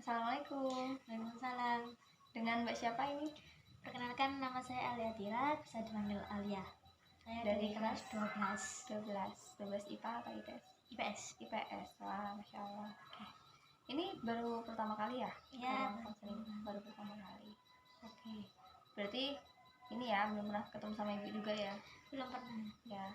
Assalamualaikum. Waalaikumsalam. Dengan Mbak siapa ini? Perkenalkan, nama saya Alia Tira, bisa dipanggil Alia. Saya dari kelas 12 IPA atau IPS? IPS. IPS. Wah, Masya Allah. Oke. Ini baru pertama kali ya? Iya, baru pertama kali. Oke. Berarti ini ya belum pernah ketemu sama ibu juga ya? Belum pernah. Ya.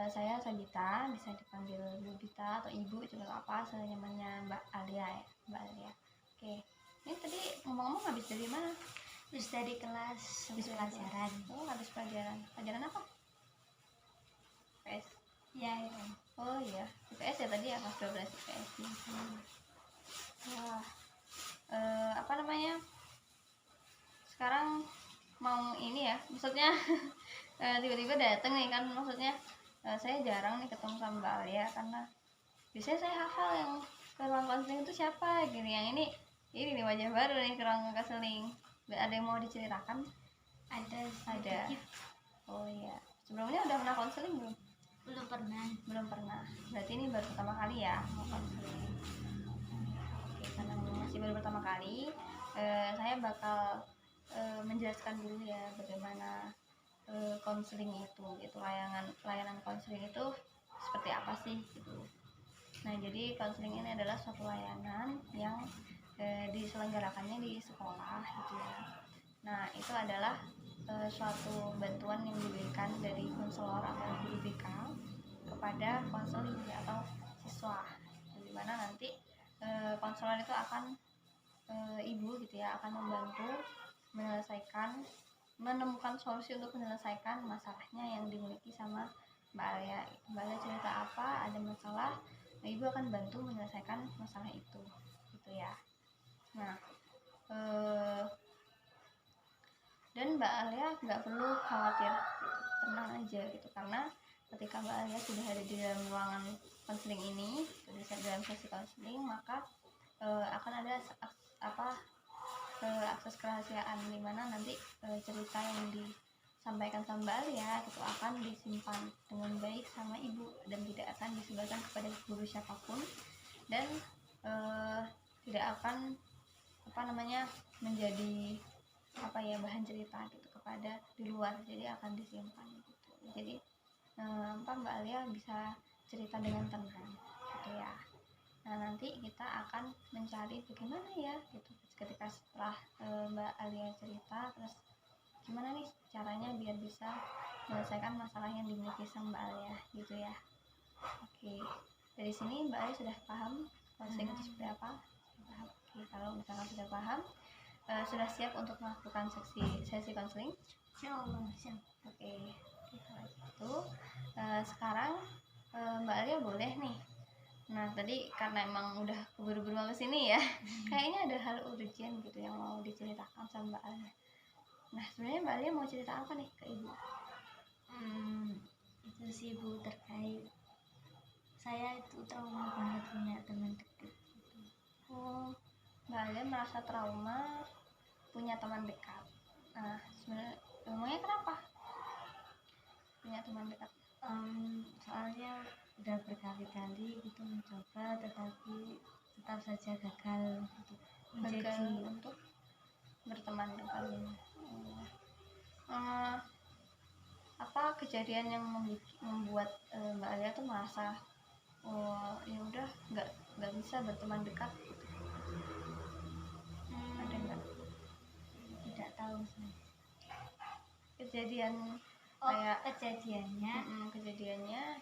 Saya Sabita, bisa dipanggil Bu Bita atau Ibu juga nggak apa, senyamannya Mbak Alia ya, Mbak Alia. Oke. Ini tadi ngomong-ngomong habis dari mana? Habis dari kelas, habis pelajaran. Oh, habis pelajaran. Pelajaran apa? IPS. Ya, itu. Oh iya, IPS ya tadi ya, kelas 12 IPS. Wah. Apa namanya? Sekarang mau ini ya, maksudnya tiba-tiba dateng nih kan, maksudnya saya jarang nih ketemu sama Mbak Alia karena biasanya saya hafal yang ke ruang konseling itu siapa gini, yang ini nih wajah baru nih ke ruang konseling. Ada yang mau diceritakan? Ada. Ada. Oh iya, sebelumnya udah pernah konseling belum? Belum pernah. Berarti ini baru pertama kali ya mau konseling. Oke, karena masih baru pertama kali, saya bakal menjelaskan dulu ya bagaimana konseling itu gitu, layanan konseling itu seperti apa sih gitu. Nah, jadi konseling ini adalah suatu layanan yang diselenggarakannya di sekolah gitu ya. Nah, itu adalah suatu bantuan yang diberikan dari konselor atau guru BK kepada konseling atau siswa, di mana nanti konselor itu akan ibu gitu ya, akan membantu menemukan solusi untuk menyelesaikan masalahnya yang dimiliki sama Mbak Alia. Mbak Alia cerita apa, ada masalah, nah, ibu akan bantu menyelesaikan masalah itu gitu ya. Nah, dan Mbak Alia nggak perlu khawatir gitu, tenang aja gitu, karena ketika Mbak Alia sudah ada di dalam ruangan konseling ini, di dalam sesi konseling, maka akan ada akses kerahasiaan, di mana nanti cerita yang disampaikan sama Mbak Alia itu akan disimpan dengan baik sama ibu dan tidak akan disebarkan kepada guru siapapun, dan tidak akan menjadi bahan cerita gitu kepada di luar, jadi akan disimpan gitu. Jadi Mbak Alia bisa cerita dengan tenang gitu ya. Nah, nanti kita akan mencari bagaimana ya gitu, ketika setelah Mbak Alia cerita, terus gimana nih caranya biar bisa menyelesaikan masalah yang dimiliki sama Mbak Alia gitu ya. Oke, dari sini Mbak Alia sudah paham konseling itu seperti apa? Oke, kalau misalkan sudah paham, sudah siap untuk melakukan sesi konseling? Insyaallah, siap. Oke, kalau gitu sekarang Mbak Alia boleh nih. Nah, tadi karena emang udah keburu-buru ke sini ya, kayaknya ada hal urgent gitu yang mau diceritakan sama Mbak Alia. Nah, sebenarnya Mbak Alia mau cerita apa nih ke ibu? Itu sih Bu, terkait saya itu trauma banget punya teman dekat gitu. Oh, Mbak Alia merasa trauma punya teman dekat. Nah, sebenarnya emangnya kenapa punya teman dekat? Soalnya udah berkali-kali gitu mencoba, tetapi tetap saja gagal untuk berteman dengan apa kejadian yang membuat Mbak Alia tuh merasa ya udah nggak bisa berteman dekat gitu. Ada nggak? Tidak tahu sih. Kejadiannya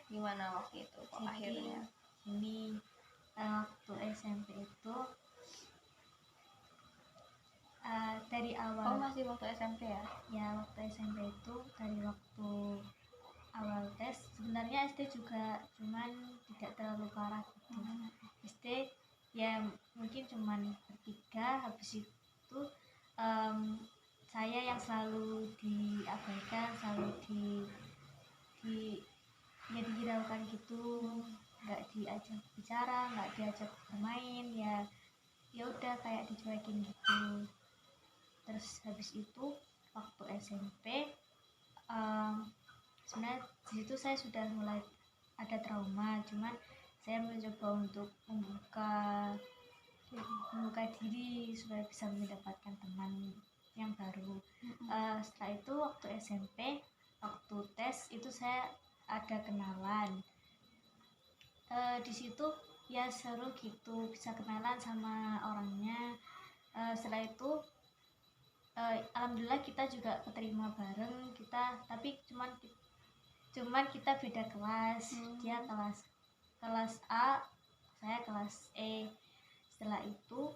gimana waktu itu kok akhirnya? Ini waktu SMP itu dari awal. Oh, masih waktu SMP ya? Ya, waktu SMP itu dari waktu awal tes. Sebenarnya SD juga, cuman tidak terlalu parah gitu. SD ya mungkin cuman bertiga. Habis itu saya yang selalu diabaikan, selalu dihiraukan gitu, nggak diajak bicara, nggak diajak bermain, ya udah kayak dicuekin gitu. Terus habis itu waktu SMP sebenarnya di situ saya sudah mulai ada trauma, cuman saya mencoba untuk membuka membuka diri supaya bisa mendapatkan teman yang baru. Setelah itu waktu SMP, waktu tes itu saya ada kenalan. Di situ ya seru gitu, bisa kenalan sama orangnya. Setelah itu alhamdulillah kita juga keterima bareng kita, tapi cuman kita beda kelas. Dia kelas A, saya kelas E. Setelah itu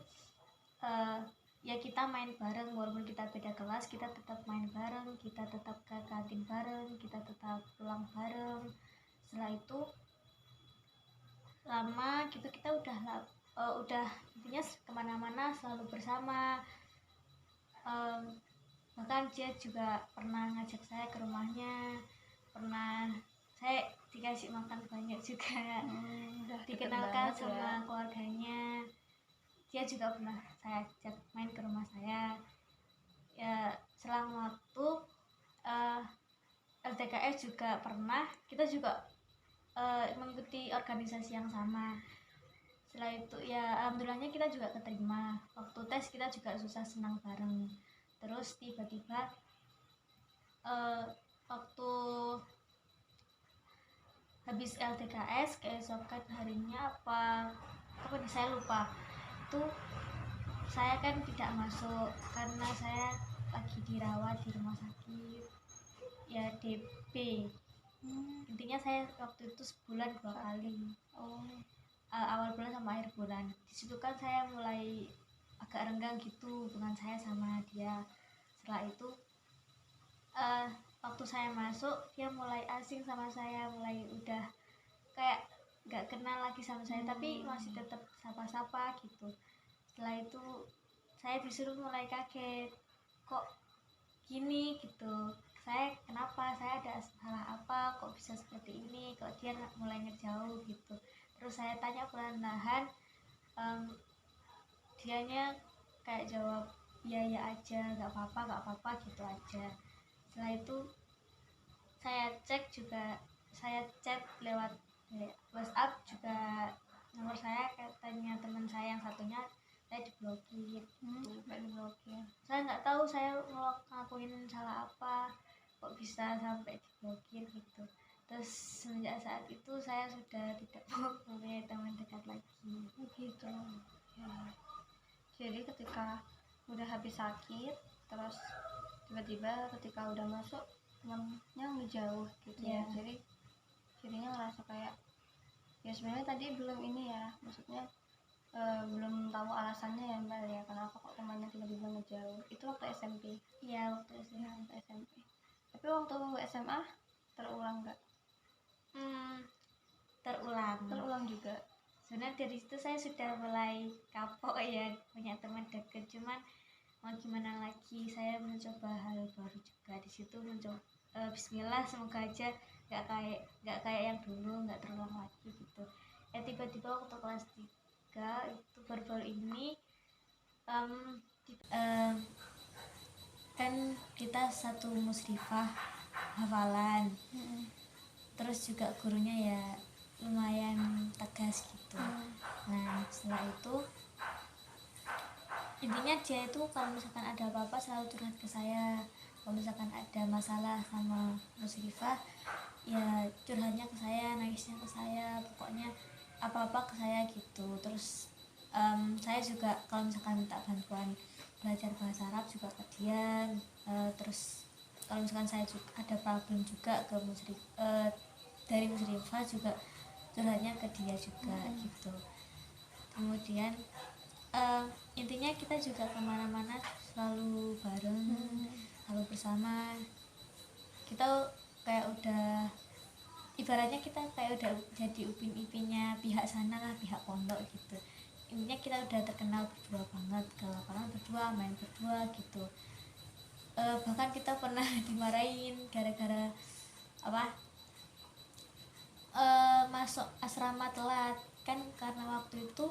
ya kita main bareng, walaupun kita beda kelas kita tetap main bareng, kita tetap ke kantin bareng, kita tetap pulang bareng. Setelah itu lama gitu kita udah intinya kemana-mana selalu bersama. Bahkan dia juga pernah ngajak saya ke rumahnya, pernah saya dikasih makan banyak juga, dikenalkan sama keluarganya. Dia juga pernah saya ajak main ke rumah saya. Ya selang waktu LTKS juga pernah, kita juga mengikuti organisasi yang sama. Setelah itu ya alhamdulillahnya kita juga keterima. Waktu tes kita juga susah senang bareng. Terus tiba-tiba waktu habis LTKS keesokan harinya apa saya lupa, itu saya kan tidak masuk karena saya lagi dirawat di rumah sakit ya, DP. Intinya saya waktu itu sebulan 2 kali, awal bulan sama akhir bulan. Disitu kan saya mulai agak renggang gitu hubungan saya sama dia. Setelah itu waktu saya masuk dia mulai asing sama saya, mulai udah kayak gak kenal lagi sama saya, tapi masih tetap sapa-sapa gitu. Setelah itu saya disuruh mulai kaget, kok gini gitu, saya kenapa, saya ada salah apa, kok bisa seperti ini, kok dia mulai ngejauh gitu. Terus saya tanya perlahan-lahan, dianya kayak jawab iya ya aja, gak apa-apa gitu aja. Setelah itu saya cek juga, saya chat lewat WhatsApp juga, nomor saya katanya teman saya yang satunya saya diblokir. Saya nggak tahu saya ngelakuin salah apa kok bisa sampai diblokir gitu. Terus semenjak saat itu saya sudah tidak mau punya teman dekat lagi gitu ya. Jadi ketika udah habis sakit, terus tiba-tiba ketika udah masuk temennya ngejauh gitu ya. Jadi jadinya ngerasa kayak ya sebenarnya tadi belum ini ya, maksudnya belum tahu alasannya ya Mbak ya, kenapa kok temannya tiba-tiba ngejauh. Itu waktu SMP? Iya, waktu SMP. Tapi waktu SMA terulang nggak? Terulang juga. Sebenarnya dari situ saya sudah mulai kapok ya punya teman dekat, cuman mau gimana lagi, saya mencoba hal baru juga di situ, mencoba Bismillah, semoga aja nggak kayak yang dulu, nggak terulang lagi gitu. Ya tiba-tiba waktu kelas 3 itu baru-baru ini kan kita satu musrifah hafalan, terus juga gurunya ya lumayan tegas gitu. Nah setelah itu intinya dia itu kalau misalkan ada apa-apa selalu curhat ke saya. Kalau misalkan ada masalah sama musrifah ya curhatnya ke saya, nangisnya ke saya, pokoknya apa-apa ke saya gitu. Terus saya juga kalau misalkan minta bantuan belajar bahasa Arab juga ke dia. Terus kalau misalkan saya juga ada problem juga ke dari musrifah juga curhatnya ke dia juga gitu. Kemudian intinya kita juga kemana-mana selalu bareng, selalu bersama. Kita kayak udah ibaratnya kita kayak udah jadi upin-ipinnya pihak sana lah, pihak pondok gitu. Intinya kita udah terkenal berdua banget, ke lapangan berdua, main berdua gitu. Bahkan kita pernah dimarahin gara-gara masuk asrama telat kan, karena waktu itu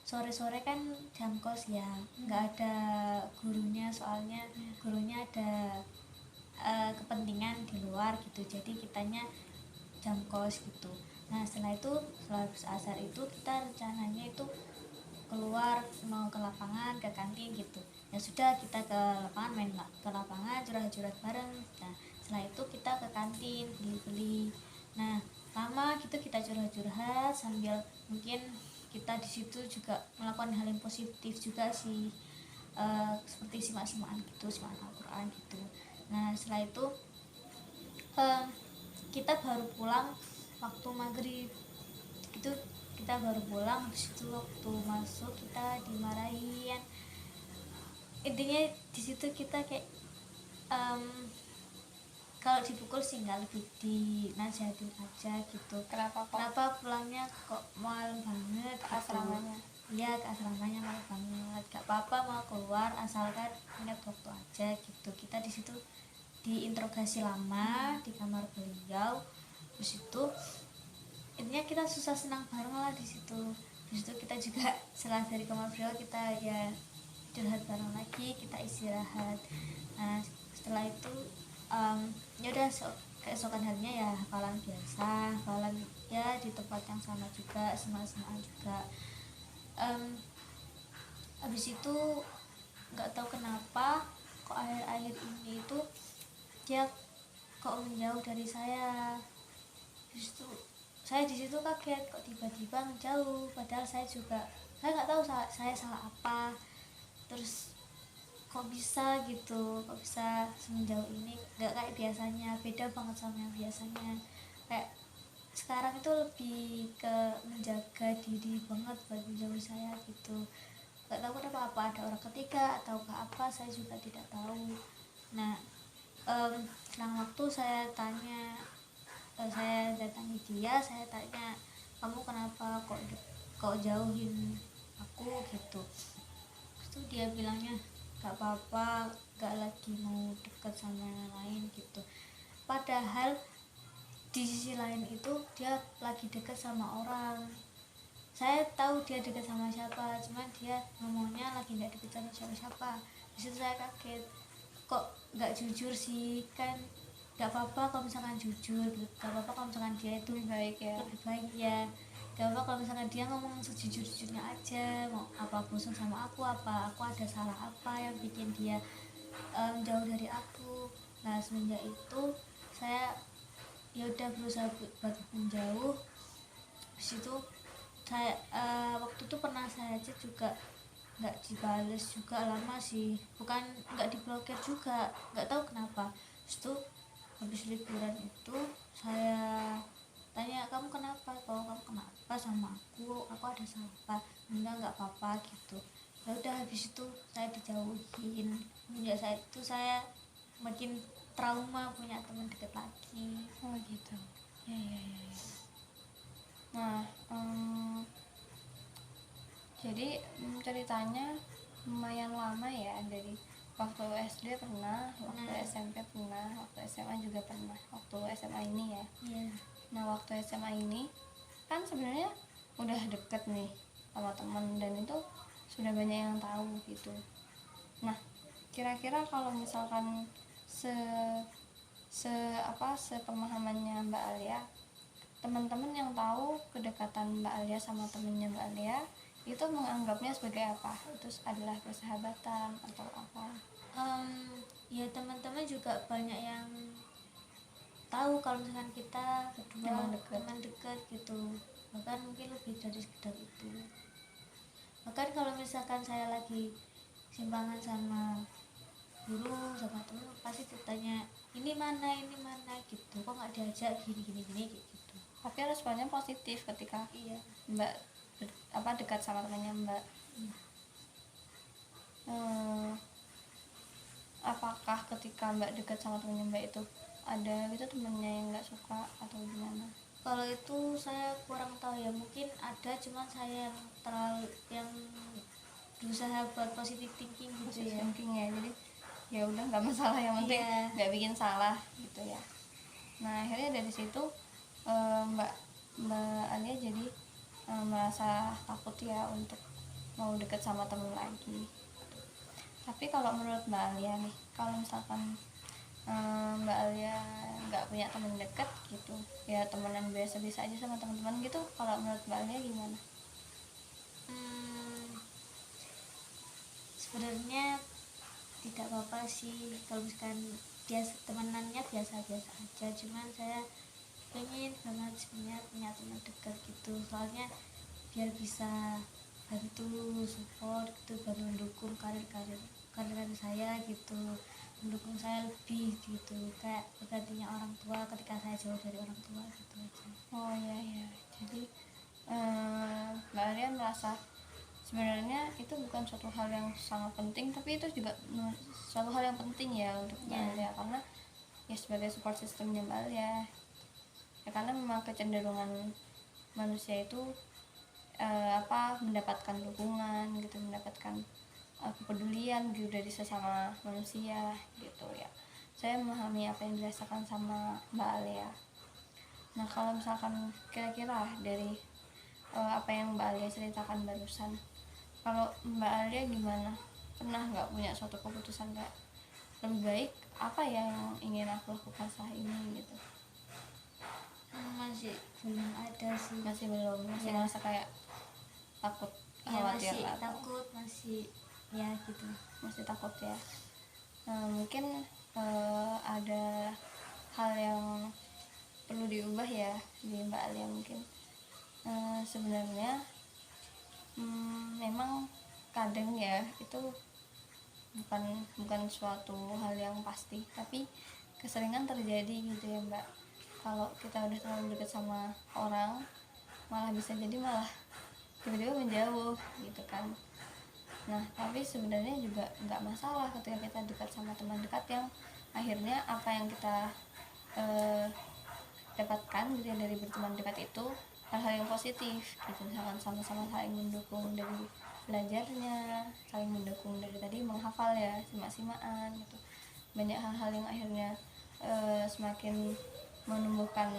sore-sore kan jam kos ya, nggak ada gurunya, soalnya gurunya ada kepentingan di luar gitu, jadi kitanya jam kos gitu. Nah setelah itu setelah asar itu kita rencananya itu keluar mau ke lapangan, ke kantin gitu. Ya sudah, kita ke lapangan, ke lapangan curhat-curhat bareng. Nah setelah itu kita ke kantin beli-beli. Nah lama gitu kita curhat-curhat sambil mungkin kita di situ juga melakukan hal yang positif juga sih. Seperti simak-simakan gitu, simak Al-Quran gitu. Nah setelah itu kita baru pulang waktu maghrib itu, kita baru pulang. Habis itu waktu masuk kita dimarahin, intinya di situ kita kayak kalau dipukul sih nggak, lebih dinasihatin aja gitu. Kenapa pulangnya kok malam banget ke gitu. asramanya? Iya, ke asramanya malam banget. Gak apa-apa mau keluar asalkan ingat waktu aja gitu. Kita di situ diinterogasi lama di kamar beliau. Terus itu intinya kita susah senang bareng lah di situ. Di situ kita juga setelah dari kamar beliau kita ya curhat bareng lagi, kita istirahat. Nah setelah itu ya udah, keesokan harinya ya hafalan biasa, hafalan ya di tempat yang sama juga, semak-semakan juga. Habis itu nggak tahu kenapa kok akhir-akhir ini itu dia kok menjauh dari saya. Habis itu saya di situ kaget, kok tiba-tiba menjauh, padahal saya nggak tahu saya salah apa. Terus kok bisa gitu, kok bisa semenjauh ini, nggak kayak biasanya, beda banget sama yang biasanya. Kayak sekarang itu lebih ke menjaga diri banget buat menjauhi saya gitu. Nggak tahu kenapa, apa ada orang ketiga atau apa, saya juga tidak tahu. Nah selang waktu saya datangi dia, saya tanya, kamu kenapa kok jauhin aku gitu. Terus dia bilangnya gak apa-apa, gak lagi mau deket sama yang lain gitu. Padahal di sisi lain itu dia lagi deket sama orang. Saya tahu dia deket sama siapa, cuman dia ngomongnya lagi gak deket sama siapa-siapa. Disitu saya kaget, kok gak jujur sih. Kan gak apa-apa kalau misalkan jujur, gak apa-apa kalau misalkan dia itu lebih baik ya. gak apa kalau misalkan dia ngomong sejujur-jujurnya aja, mau apa bosan sama aku, apa aku ada salah apa yang bikin dia jauh dari aku. Nah semenjak itu saya ya udah berusaha buat menjauh. Habis itu saya waktu itu pernah saya chat juga nggak dibales juga lama sih, bukan nggak diblokir juga, nggak tahu kenapa. Terus itu habis liburan itu saya tanya, kamu kenapa, kalau kamu kenapa sama aku ada salah apa? Nggak apa-apa gitu. Ya udah, habis itu saya dijauhin. Ya saya itu saya makin trauma punya teman deket lagi. Oh gitu ya. Nah jadi ceritanya lumayan lama ya, dari waktu SD pernah, waktu SMP pernah, waktu SMA juga pernah, waktu SMA ini ya. Nah waktu SMA ini kan sebenarnya udah deket nih sama temen, dan itu sudah banyak yang tahu gitu. Nah kira-kira kalau misalkan sepemahamannya Mbak Alia, teman-teman yang tahu kedekatan Mbak Alia sama temennya Mbak Alia itu menganggapnya sebagai apa? Itu adalah persahabatan atau apa? Ya teman-teman juga banyak yang tahu kalau misalkan kita berdua teman dekat gitu, bahkan mungkin lebih dari sekedar itu. Bahkan kalau misalkan saya lagi simpangan sama guru, sama teman, pasti ditanya ini mana gitu, kok nggak diajak gini gitu. Tapi responnya positif ketika Iya. Mbak dekat sama temannya Mbak. Apakah ketika Mbak dekat sama temannya Mbak itu ada gitu temennya yang nggak suka atau gimana? Kalau itu saya kurang tahu ya, mungkin ada, cuman saya yang berusaha buat positive thinking gitu ya. Jadi ya udah nggak masalah, yang penting nggak bikin salah gitu ya. Nah akhirnya dari situ Mbak Alia jadi merasa takut ya untuk mau deket sama temen lagi. Tapi kalau menurut Mbak Alia nih, kalau misalkan Mbak Alia nggak punya temen deket gitu ya, temenan biasa-biasa aja sama teman-teman gitu, kalau menurut Mbak Alia gimana? sebenarnya tidak apa-apa sih kalau misalkan temenannya biasa-biasa aja, cuman saya pengen banget sebenarnya punya teman dekat gitu, soalnya biar bisa bantu support gitu, bantu mendukung karir saya gitu, mendukung saya lebih gitu, kayak bergantinya orang tua ketika saya jauh dari orang tua gitu aja. Oh iya ya, jadi Mbak Alia merasa sebenarnya itu bukan suatu hal yang sangat penting, tapi itu juga suatu hal yang penting ya untuk Mbak Alia, karena ya sebagai support systemnya Mbak Alia ya, karena memang kecenderungan manusia itu mendapatkan dukungan gitu, mendapatkan kepedulian gitu dari sesama manusia gitu ya. Saya memahami apa yang dirasakan sama Mbak Alia. Nah, kalau misalkan kira-kira dari apa yang Mbak Alia ceritakan barusan, kalau Mbak Alia gimana? Pernah nggak punya suatu keputusan kayak lebih baik apa ya yang ingin aku lakukan saat ini gitu? Masih belum ada sih. Masih belum, masih Ya. merasa kayak takut, Ya, khawatir masih atau takut, masih ya gitu. masih takut ya. Mungkin ada hal yang perlu diubah ya di Mbak Alia mungkin. Sebenarnya memang kadang ya itu bukan suatu hal yang pasti, tapi keseringan terjadi gitu ya Mbak. Kalau kita udah terlalu dekat sama orang, malah bisa jadi malah tiba-tiba menjauh gitu kan. Nah, tapi sebenarnya juga nggak masalah ketika kita dekat sama teman dekat yang akhirnya apa yang kita dapatkan gitu ya dari berteman dekat itu hal-hal yang positif gitu, misalkan sama-sama saling mendukung dari belajarnya, saling mendukung dari tadi menghafal ya, simak-simaan gitu, banyak hal-hal yang akhirnya semakin menumbuhkan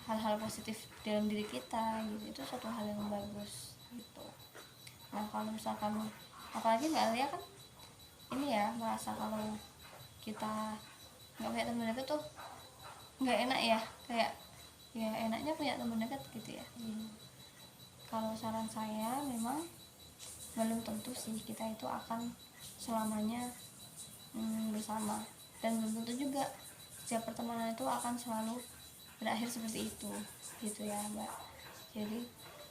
hal-hal positif dalam diri kita gitu, itu suatu hal yang bagus gitu. Nah, kalau misalkan apalagi Mbak Alia kan ini ya merasa kalau kita nggak punya teman dekat tuh nggak enak ya, kayak ya enaknya punya teman dekat gitu ya. Kalau saran saya memang belum tentu sih kita itu akan selamanya bersama, dan belum tentu juga setiap pertemanan itu akan selalu berakhir seperti itu gitu ya Mbak. Jadi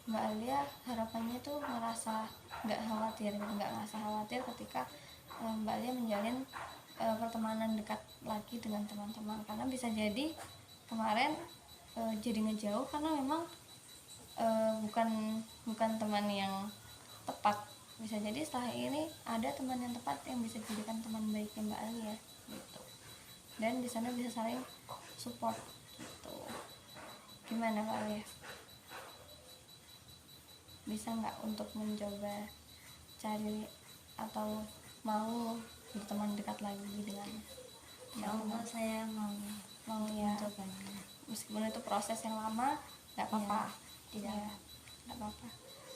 Mbak Alia harapannya tuh ngerasa nggak ngerasa khawatir ketika Mbak Alia menjalin pertemanan dekat lagi dengan teman-teman, karena bisa jadi kemarin jadi ngejauh karena memang bukan teman yang tepat. Bisa jadi setelah ini ada teman yang tepat yang bisa dijadikan teman baiknya Mbak Alia gitu, dan di sana bisa saling support gitu. Gimana Mbak Alia? Bisa nggak untuk mencoba cari atau mau berteman dekat lagi dengan Ya Allah, saya mau ya, mencobanya. meskipun itu proses yang lama nggak apa-apa Tidak. ya, nggak apa-apa.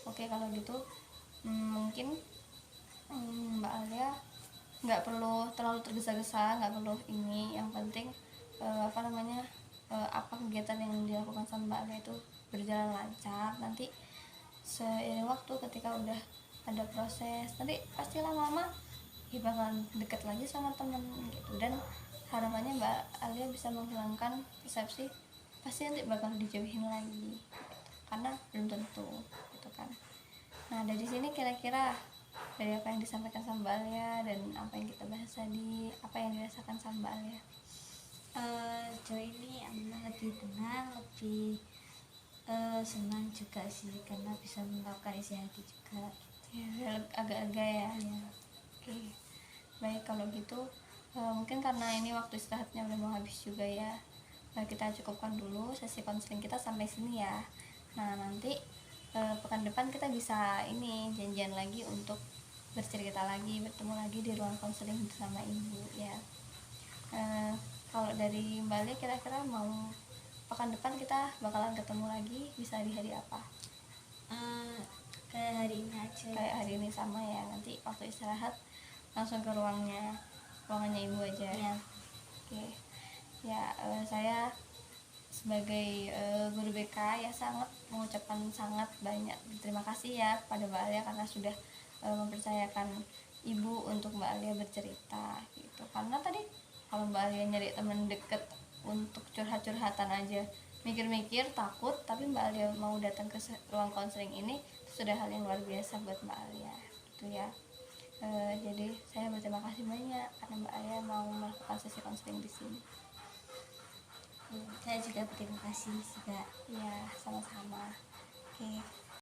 Oke, kalau gitu mungkin Mbak Alia nggak perlu terlalu tergesa-gesa, nggak perlu ini, yang penting apa kegiatan yang dilakukan sama Mbak Alia itu berjalan lancar. Nanti seiring waktu ketika udah ada proses, nanti pasti lama-lama ya bakalan deket lagi sama temen gitu, dan harapannya Mbak Alia bisa menghilangkan persepsi pasti nanti bakal dijauhin lagi gitu, karena belum tentu gitu kan. Nah, dari sini kira-kira dari apa yang disampaikan sama Mbak Alia dan apa yang kita bahas tadi, apa yang dirasakan sama Mbak Alia? Jauh ini Amina lebih tenang, lebih senang juga sih, karena bisa mengungkapkan isi hati juga. Ya, agak-agak ya. Oke, baik kalau gitu mungkin karena ini waktu istirahatnya udah mau habis juga ya, kita cukupkan dulu sesi konseling kita sampai sini ya. Nah, nanti pekan depan kita bisa ini janjian lagi untuk bercerita lagi, bertemu lagi di ruang konseling bersama ibu ya. Kalau dari Mbak Alia kira-kira mau pekan depan kita bakalan ketemu lagi, bisa di hari apa? Kayak hari ini aja. Kayak hari ini sama ya, nanti waktu istirahat langsung ke ruangannya ibu aja Ya. Oke ya, saya sebagai guru BK ya sangat mengucapkan sangat banyak terima kasih ya pada Mbak Alia karena sudah mempercayakan ibu untuk Mbak Alia bercerita gitu. Karena tadi kalau Mbak Alia nyari temen deket untuk curhat-curhatan aja mikir-mikir takut, tapi Mbak Alia mau datang ke ruang konseling ini sudah hal yang luar biasa buat Mbak Alia gitu ya. Jadi saya berterima kasih banyak karena Mbak Alia mau melakukan sesi konseling di sini. Saya juga berterima kasih juga. Ya, sama-sama. Oke.